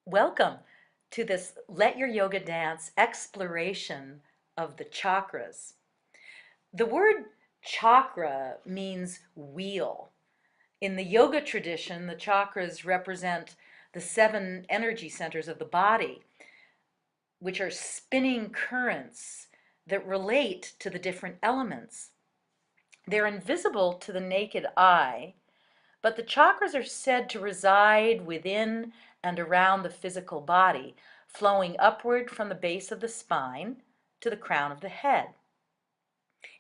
Welcome to this Let Your Yoga Dance exploration of the chakras. The word chakra means wheel. In the yoga tradition, the chakras represent the 7 energy centers of the body, which are spinning currents that relate to the different elements. They're invisible to the naked eye, but the chakras are said to reside within and around the physical body, flowing upward from the base of the spine to the crown of the head.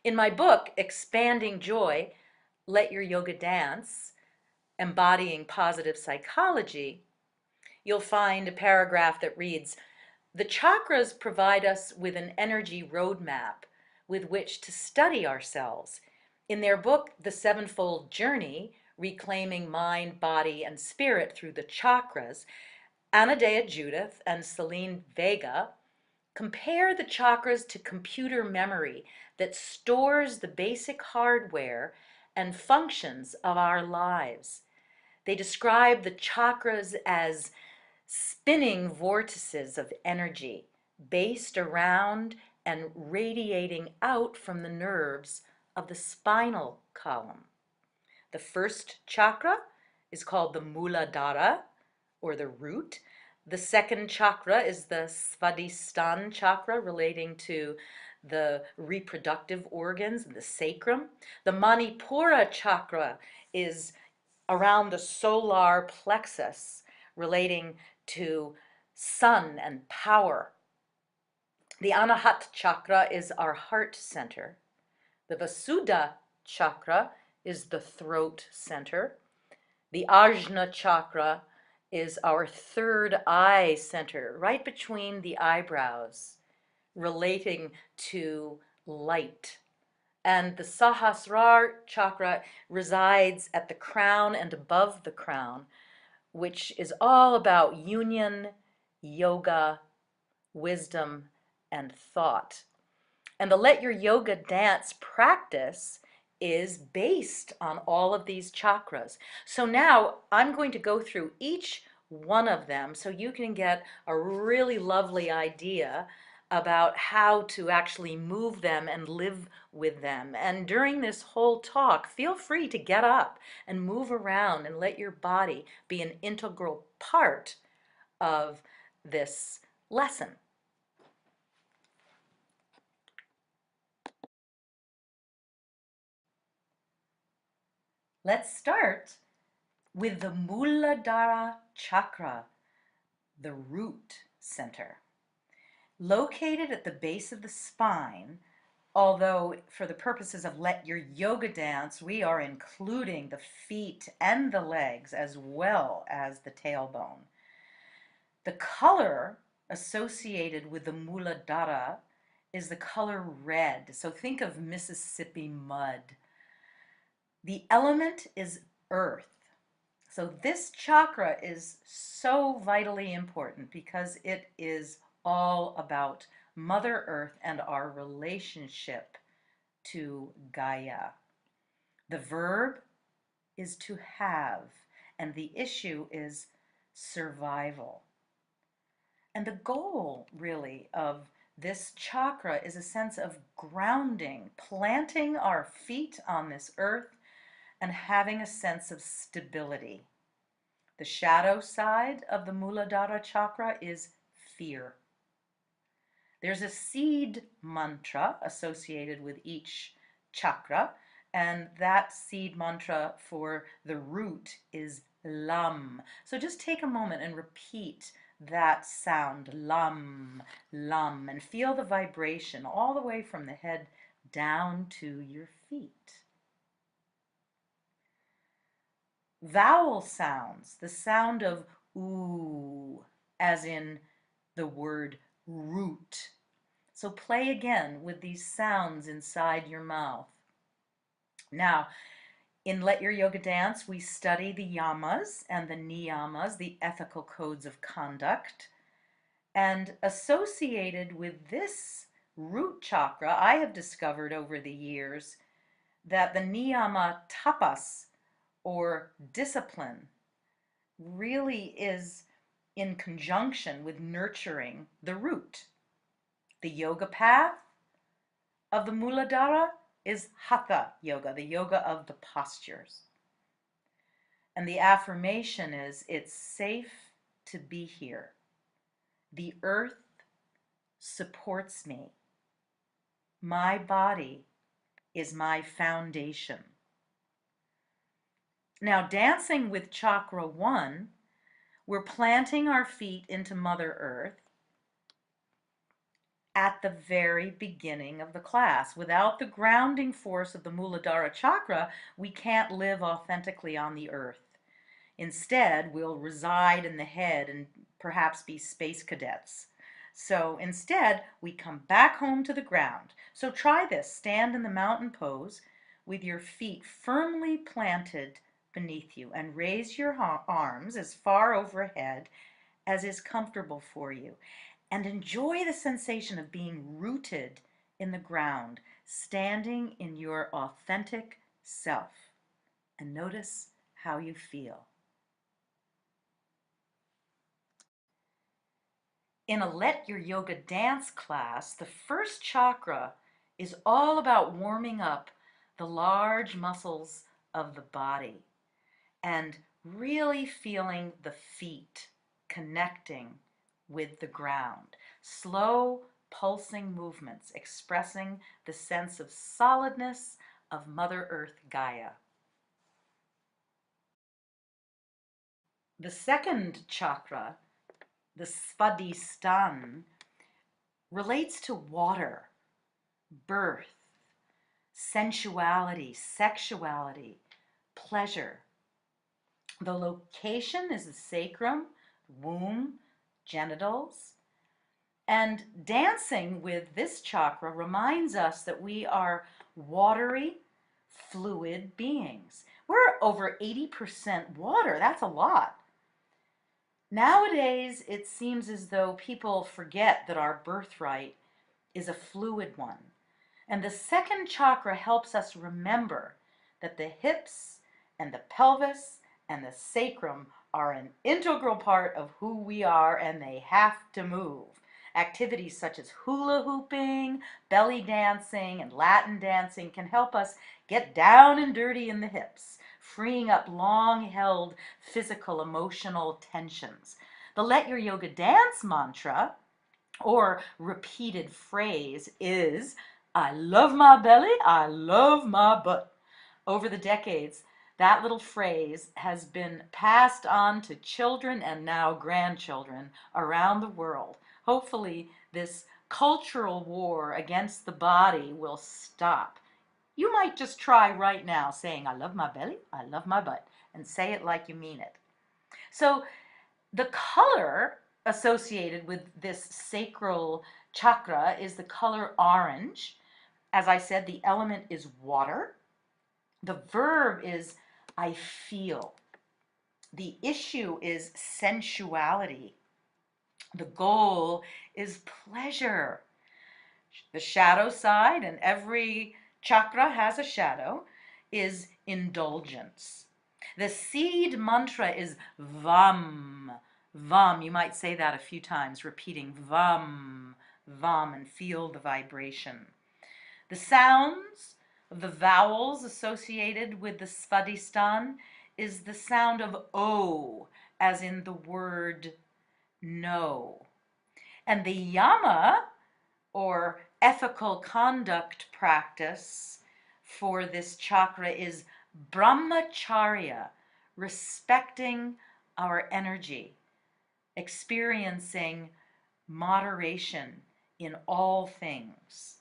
In my book, Expanding Joy, Let Your Yoga Dance, Embodying Positive Psychology, you'll find a paragraph that reads, "The chakras provide us with an energy roadmap with which to study ourselves." In their book, The Sevenfold Journey, Reclaiming Mind, Body, and Spirit Through the Chakras, Anahata Judith and Celine Vega compare the chakras to computer memory that stores the basic hardware and functions of our lives. They describe the chakras as spinning vortices of energy based around and radiating out from the nerves of the spinal column. The first chakra is called the Mooladhara, or the root. The second chakra is the Svadhisthana chakra, relating to the reproductive organs and the sacrum. The Manipura chakra is around the solar plexus, relating to sun and power. The Anahata chakra is our heart center. The Vishuddha chakra is the throat center. The Ajna chakra is our third eye center, right between the eyebrows, relating to light. And the Sahasrara chakra resides at the crown and above the crown, which is all about union, yoga, wisdom, and thought. And the Let Your Yoga Dance practice is based on all of these chakras. So now I'm going to go through each one of them so you can get a really lovely idea about how to actually move them and live with them. And during this whole talk, feel free to get up and move around and let your body be an integral part of this lesson. Let's start with the Mooladhara chakra, the root center. Located at the base of the spine, although for the purposes of Let Your Yoga Dance, we are including the feet and the legs as well as the tailbone. The color associated with the Mooladhara is the color red. So think of Mississippi mud. The element is earth. So this chakra is so vitally important because it is all about Mother Earth and our relationship to Gaia. The verb is to have, and the issue is survival. And the goal, really, of this chakra is a sense of grounding, planting our feet on this earth and having a sense of stability. The shadow side of the Mooladhara chakra is fear. There's a seed mantra associated with each chakra, and that seed mantra for the root is lam. So just take a moment and repeat that sound, lam, lam, and feel the vibration all the way from the head down to your feet. Vowel sounds, the sound of oo, as in the word root. So play again with these sounds inside your mouth. Now, in Let Your Yoga Dance, we study the yamas and the niyamas, the ethical codes of conduct. And associated with this root chakra, I have discovered over the years that the niyama tapas, or discipline, really is in conjunction with nurturing the root. The yoga path of the Mooladhara is Hatha yoga, the yoga of the postures. And the affirmation is, it's safe to be here. The earth supports me. My body is my foundation. Now, dancing with chakra 1, we're planting our feet into Mother Earth at the very beginning of the class. Without the grounding force of the Mooladhara chakra, we can't live authentically on the earth. Instead, we'll reside in the head and perhaps be space cadets. So instead, we come back home to the ground. So try this. Stand in the mountain pose with your feet firmly planted beneath you and raise your arms as far overhead as is comfortable for you. And enjoy the sensation of being rooted in the ground, standing in your authentic self. And notice how you feel. In a Let Your Yoga Dance class, the first chakra is all about warming up the large muscles of the body and really feeling the feet connecting with the ground. Slow, pulsing movements expressing the sense of solidness of Mother Earth Gaia. The second chakra, the Svadhisthana, relates to water, birth, sensuality, sexuality, pleasure. The location is the sacrum, womb, genitals. And dancing with this chakra reminds us that we are watery, fluid beings. We're over 80% water. That's a lot. Nowadays, it seems as though people forget that our birthright is a fluid one. And the second chakra helps us remember that the hips and the pelvis and the sacrum are an integral part of who we are, and they have to move. Activities such as hula hooping, belly dancing, and Latin dancing can help us get down and dirty in the hips, freeing up long-held physical, emotional tensions. The Let Your Yoga Dance mantra, or repeated phrase, is, I love my belly, I love my butt. Over the decades, that little phrase has been passed on to children and now grandchildren around the world. Hopefully, this cultural war against the body will stop. You might just try right now saying, I love my belly, I love my butt, and say it like you mean it. So the color associated with this sacral chakra is the color orange. As I said, the element is water. The verb is I feel. The issue is sensuality. The goal is pleasure. The shadow side, and every chakra has a shadow, is indulgence. The seed mantra is Vam. Vam, you might say that a few times, repeating Vam, Vam, and feel the vibration. The sounds of the vowels associated with the Svadhisthana is the sound of O, as in the word no. And the yama, or ethical conduct practice for this chakra, is brahmacharya, respecting our energy, experiencing moderation in all things.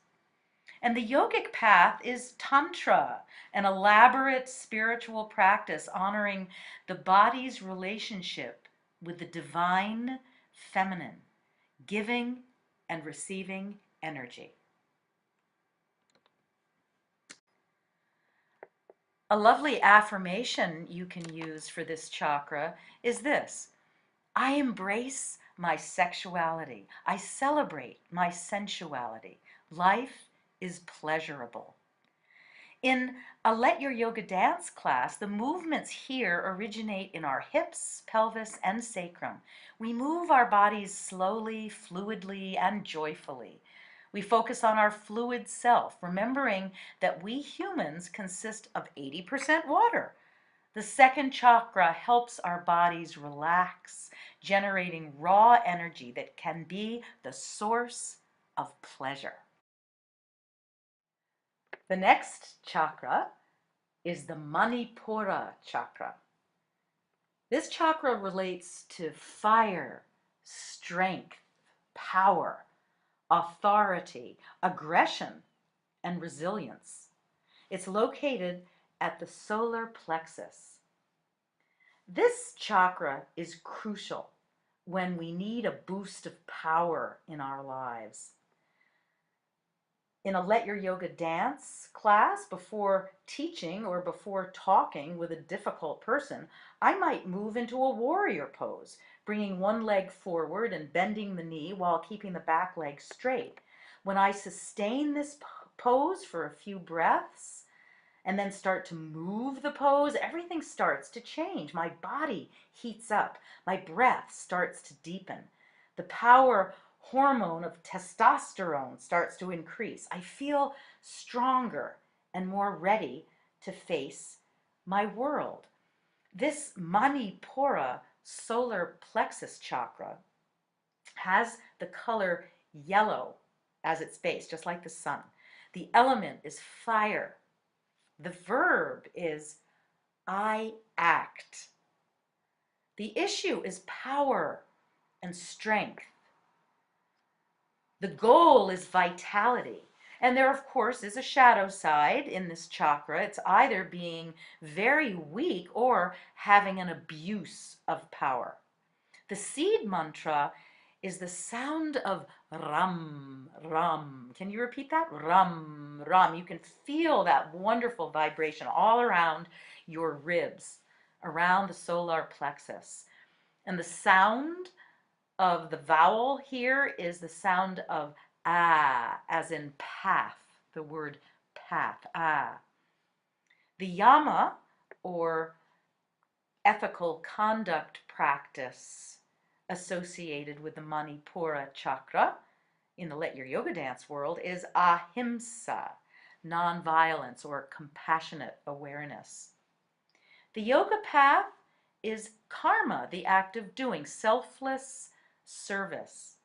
And the yogic path is tantra, an elaborate spiritual practice honoring the body's relationship with the divine feminine, giving and receiving energy. A lovely affirmation you can use for this chakra is this: I embrace my sexuality. I celebrate my sensuality. Life is pleasurable. In a Let Your Yoga Dance class, the movements here originate in our hips, pelvis, and sacrum. We move our bodies slowly, fluidly, and joyfully. We focus on our fluid self, remembering that we humans consist of 80% water. The second chakra helps our bodies relax, generating raw energy that can be the source of pleasure. The next chakra is the Manipura chakra. This chakra relates to fire, strength, power, authority, aggression, and resilience. It's located at the solar plexus. This chakra is crucial when we need a boost of power in our lives. In a Let Your Yoga Dance class, before teaching or before talking with a difficult person, I might move into a warrior pose, bringing one leg forward and bending the knee while keeping the back leg straight. When I sustain this pose for a few breaths and then start to move the pose, everything starts to change. My body heats up, my breath starts to deepen. The power hormone of testosterone starts to increase. I feel stronger and more ready to face my world. This Manipura solar plexus chakra has the color yellow as its base, just like the sun. The element is fire. The verb is I act. The issue is power and strength. The goal is vitality. And there, of course, is a shadow side in this chakra. It's either being very weak or having an abuse of power. The seed mantra is the sound of ram, ram. Can you repeat that? Ram, ram. You can feel that wonderful vibration all around your ribs, around the solar plexus. And the sound of the vowel here is the sound of ah, as in path, the word path, ah. The yama, or ethical conduct practice associated with the Manipura chakra in the Let Your Yoga Dance world, is ahimsa, nonviolence or compassionate awareness. The yoga path is karma, the act of doing, selfless service.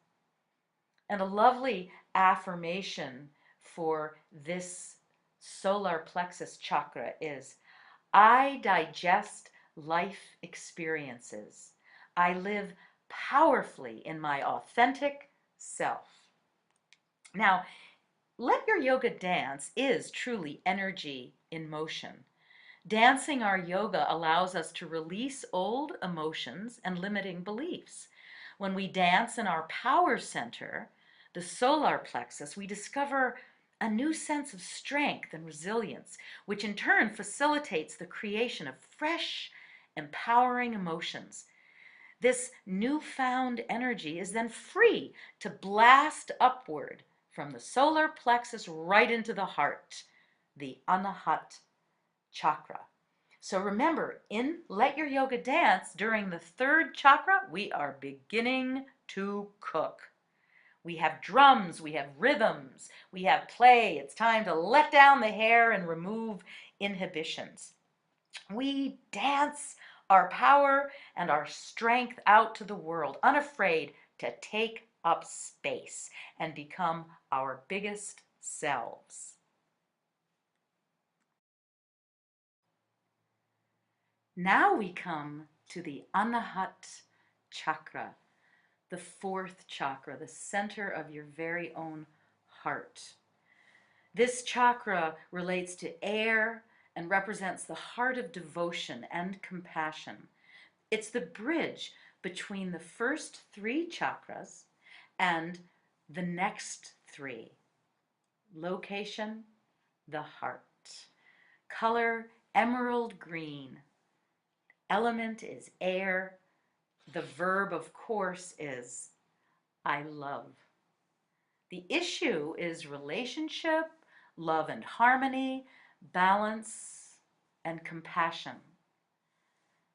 And a lovely affirmation for this solar plexus chakra is, I digest life experiences. I live powerfully in my authentic self. Now, Let Your Yoga Dance is truly energy in motion. Dancing our yoga allows us to release old emotions and limiting beliefs. When we dance in our power center, the solar plexus, we discover a new sense of strength and resilience, which in turn facilitates the creation of fresh, empowering emotions. This newfound energy is then free to blast upward from the solar plexus right into the heart, the Anahata chakra. So remember, in Let Your Yoga Dance, during the third chakra, we are beginning to cook. We have drums, we have rhythms, we have play. It's time to let down the hair and remove inhibitions. We dance our power and our strength out to the world, unafraid to take up space and become our biggest selves. Now we come to the Anahata chakra, the fourth chakra, the center of your very own heart. This chakra relates to air and represents the heart of devotion and compassion. It's the bridge between the first three chakras and the next three. Location, the heart. Color, emerald green. Element is air. The verb, of course, is I love. The issue is relationship, love and harmony, balance, and compassion.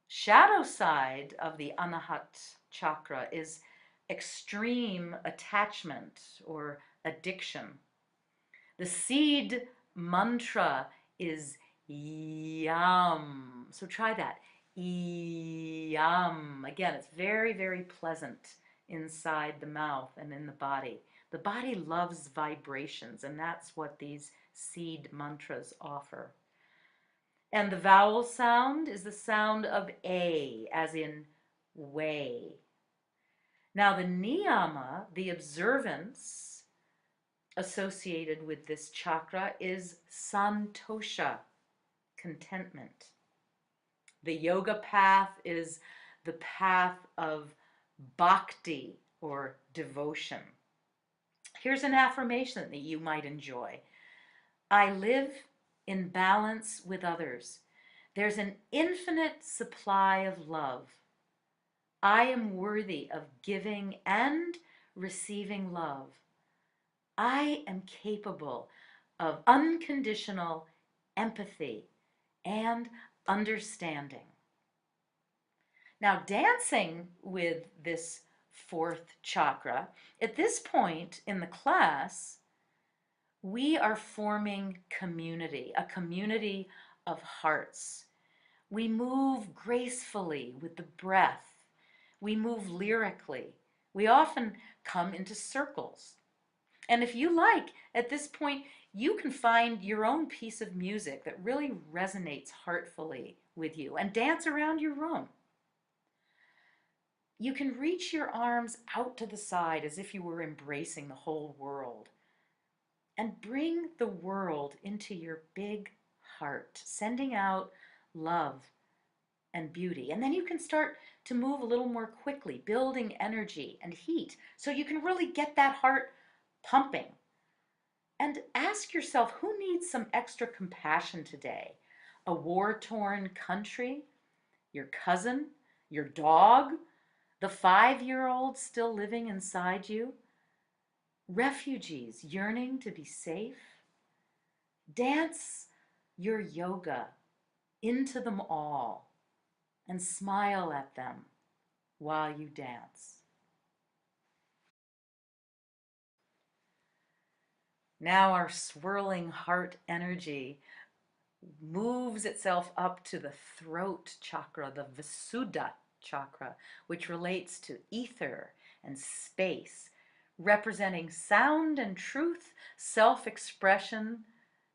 Shadow side of the Anahata chakra is extreme attachment or addiction. The seed mantra is yam. So try that. Yam. Again, it's very, very pleasant inside the mouth and in the body. The body loves vibrations, and that's what these seed mantras offer. And the vowel sound is the sound of A, as in way. Now, the niyama, the observance associated with this chakra, is santosha, contentment. The yoga path is the path of bhakti, or devotion. Here's an affirmation that you might enjoy. I live in balance with others. There's an infinite supply of love. I am worthy of giving and receiving love. I am capable of unconditional empathy and understanding. Now, dancing with this fourth chakra, at this point in the class, we are forming community, a community of hearts. We move gracefully with the breath. We move lyrically. We often come into circles. And if you like, at this point, you can find your own piece of music that really resonates heartfully with you and dance around your room. You can reach your arms out to the side as if you were embracing the whole world. And bring the world into your big heart, sending out love and beauty. And then you can start to move a little more quickly, building energy and heat so you can really get that heart pumping. And ask yourself, who needs some extra compassion today? A war-torn country? Your cousin? Your dog? The 5-year-old still living inside you? Refugees yearning to be safe? Dance your yoga into them all and smile at them while you dance. Now our swirling heart energy moves itself up to the throat chakra, the Vishuddha chakra, which relates to ether and space, representing sound and truth, self-expression,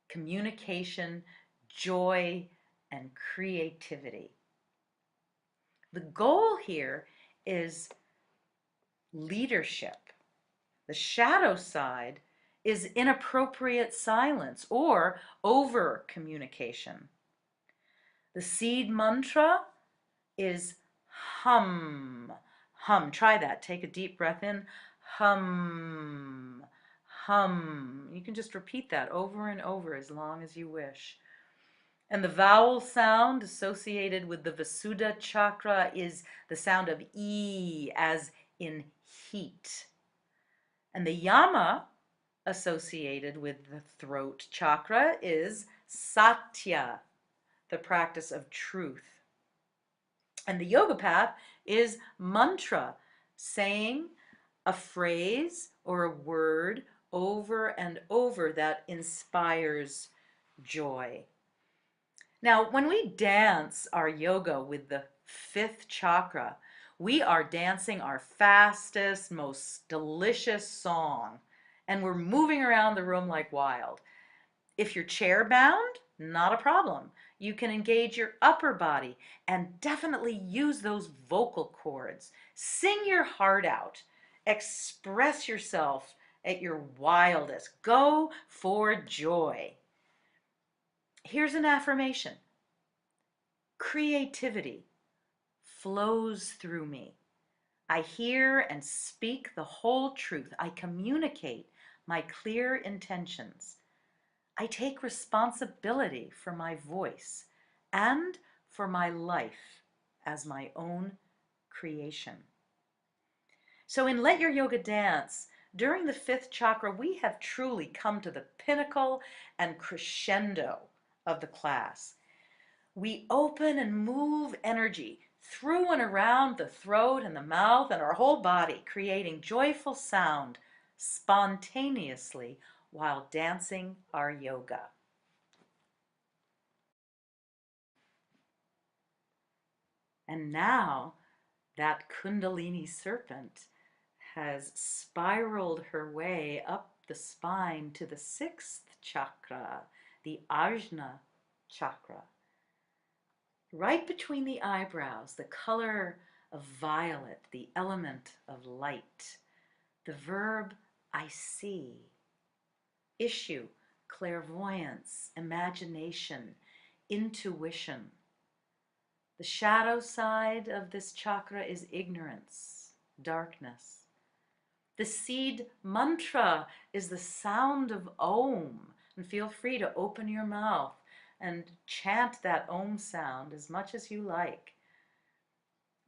communication, joy, and creativity. The goal here is leadership. The shadow side is inappropriate silence or over communication. The seed mantra is hum. Hum. Try that. Take a deep breath in. Hum. Hum. You can just repeat that over and over as long as you wish. And the vowel sound associated with the Vishuddha chakra is the sound of E, as in heat. And the yama associated with the throat chakra is satya, the practice of truth. And the yoga path is mantra, saying a phrase or a word over and over that inspires joy. Now, when we dance our yoga with the fifth chakra, we are dancing our fastest, most delicious song, and we're moving around the room like wild. If you're chair bound, not a problem. You can engage your upper body and definitely use those vocal cords. Sing your heart out. Express yourself at your wildest. Go for joy. Here's an affirmation. Creativity flows through me. I hear and speak the whole truth. I communicate my clear intentions. I take responsibility for my voice and for my life as my own creation. So in Let Your Yoga Dance, during the fifth chakra, we have truly come to the pinnacle and crescendo of the class. We open and move energy through and around the throat and the mouth and our whole body, creating joyful sound spontaneously while dancing our yoga. And now that Kundalini serpent has spiraled her way up the spine to the sixth chakra, the Ajna chakra. Right between the eyebrows, the color of violet, the element of light. The verb, I see. Issue, clairvoyance, imagination, intuition. The shadow side of this chakra is ignorance, darkness. The seed mantra is the sound of Om. And feel free to open your mouth and chant that Om sound as much as you like.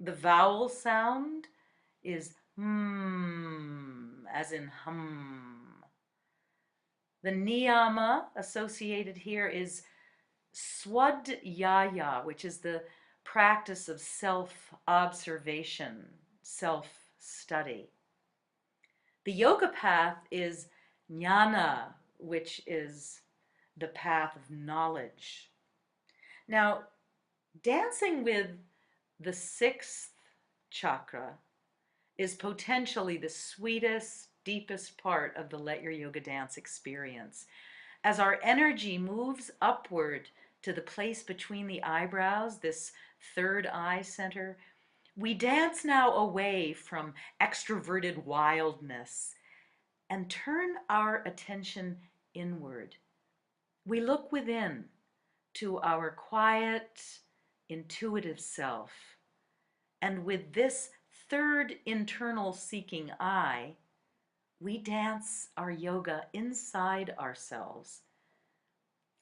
The vowel sound is as in hum. The niyama associated here is Svadhisthana, which is the practice of self-observation, self-study. The yoga path is jnana, which is the path of knowledge. Now, dancing with the sixth chakra is potentially the sweetest, deepest part of the Let Your Yoga Dance experience. As our energy moves upward to the place between the eyebrows, this third eye center, we dance now away from extroverted wildness and turn our attention inward. We look within to our quiet, intuitive self. And with this third internal seeking eye, we dance our yoga inside ourselves.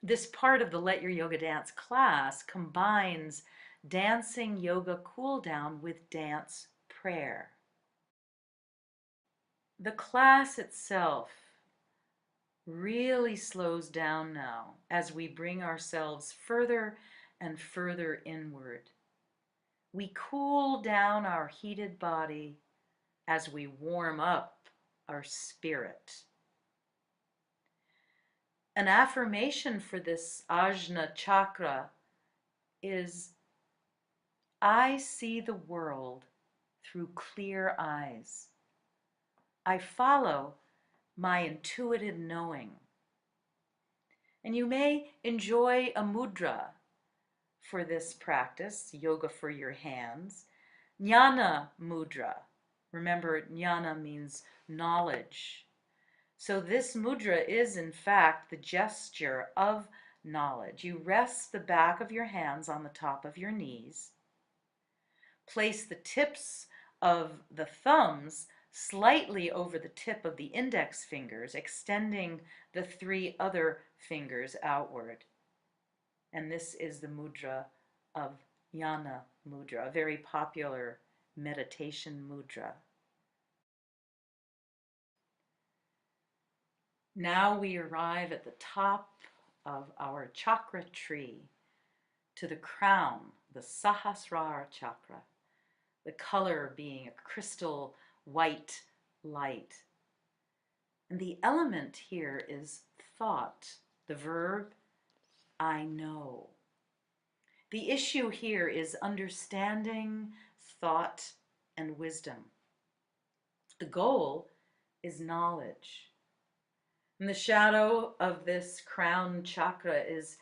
This part of the Let Your Yoga Dance class combines dancing yoga cool down with dance prayer. The class itself really slows down now as we bring ourselves further and further inward. We cool down our heated body as we warm up our spirit. An affirmation for this Ajna chakra is, I see the world through clear eyes. I follow my intuitive knowing. And you may enjoy a mudra for this practice, yoga for your hands. Jnana mudra. Remember, jnana means knowledge. So this mudra is in fact the gesture of knowledge. You rest the back of your hands on the top of your knees. Place the tips of the thumbs slightly over the tip of the index fingers, extending the three other fingers outward. And this is the mudra of Jnana mudra, a very popular meditation mudra. Now we arrive at the top of our chakra tree, to the crown, the Sahasrara chakra, the color being a crystal white light. And the element here is thought, the verb, I know. The issue here is understanding, thought, and wisdom. The goal is knowledge. And the shadow of this crown chakra is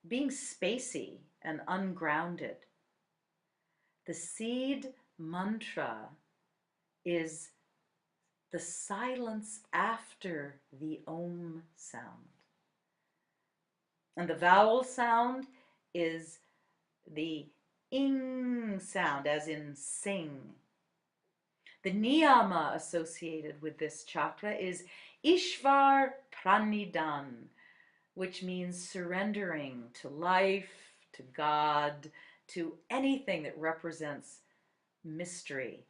being spacey and ungrounded. The seed mantra is the silence after the Om sound. And the vowel sound is the ing sound, as in sing. The niyama associated with this chakra is Ishvar Pranidhan, which means surrendering to life, to God, to anything that represents mystery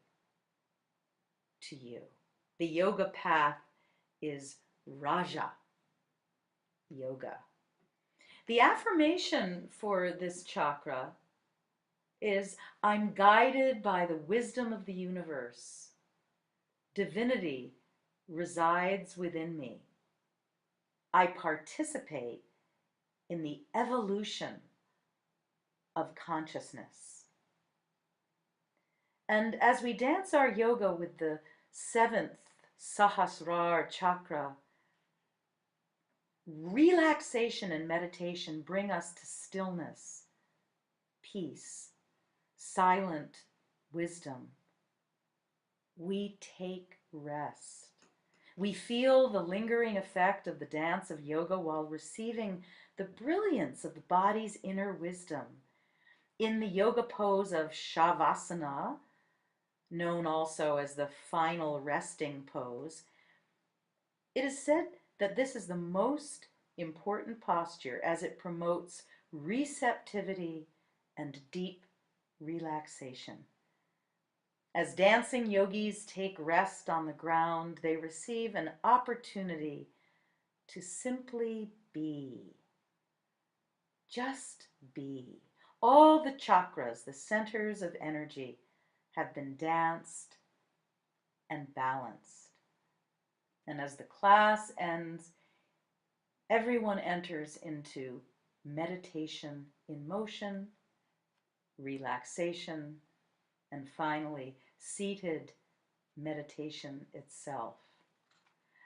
to you. The yoga path is Raja Yoga. The affirmation for this chakra is, I'm guided by the wisdom of the universe. Divinity resides within me. I participate in the evolution of consciousness. And as we dance our yoga with the seventh Sahasrara chakra, relaxation and meditation bring us to stillness, peace, silent wisdom. We take rest. We feel the lingering effect of the dance of yoga while receiving the brilliance of the body's inner wisdom. In the yoga pose of Shavasana, known also as the final resting pose, it is said that this is the most important posture as it promotes receptivity and deep relaxation. As dancing yogis take rest on the ground, they receive an opportunity to simply be. Just be. All the chakras, the centers of energy, have been danced and balanced. And as the class ends, everyone enters into meditation in motion, relaxation, and finally, seated meditation itself.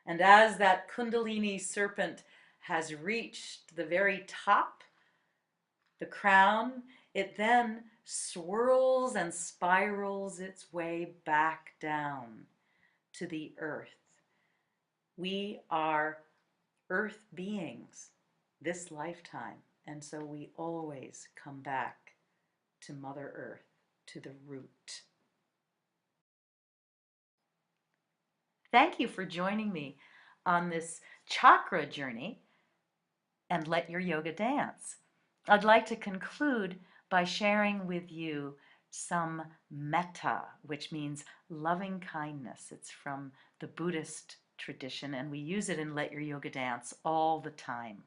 And as that Kundalini serpent has reached the very top, the crown, it then swirls and spirals its way back down to the earth. We are earth beings this lifetime, and so we always come back to Mother Earth, to the root. Thank you for joining me on this chakra journey and let your yoga dance. I'd like to conclude by sharing with you some metta, which means loving kindness. It's from the Buddhist tradition, and we use it in Let Your Yoga Dance all the time.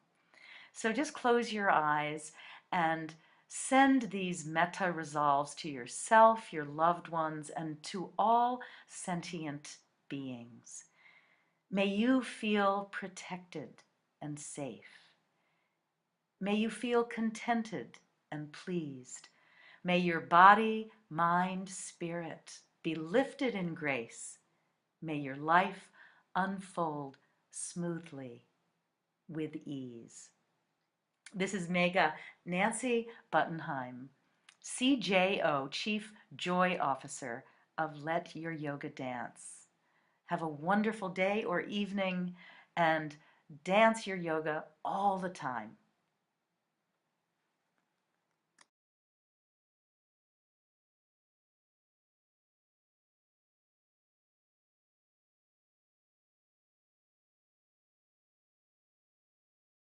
So just close your eyes and send these metta resolves to yourself, your loved ones, and to all sentient beings. May you feel protected and safe. May you feel contented and pleased. May your body, mind, spirit be lifted in grace. May your life unfold smoothly with ease. This is Mega Nancy Buttenheim, CJO, Chief Joy Officer of Let Your Yoga Dance. Have a wonderful day or evening and dance your yoga all the time.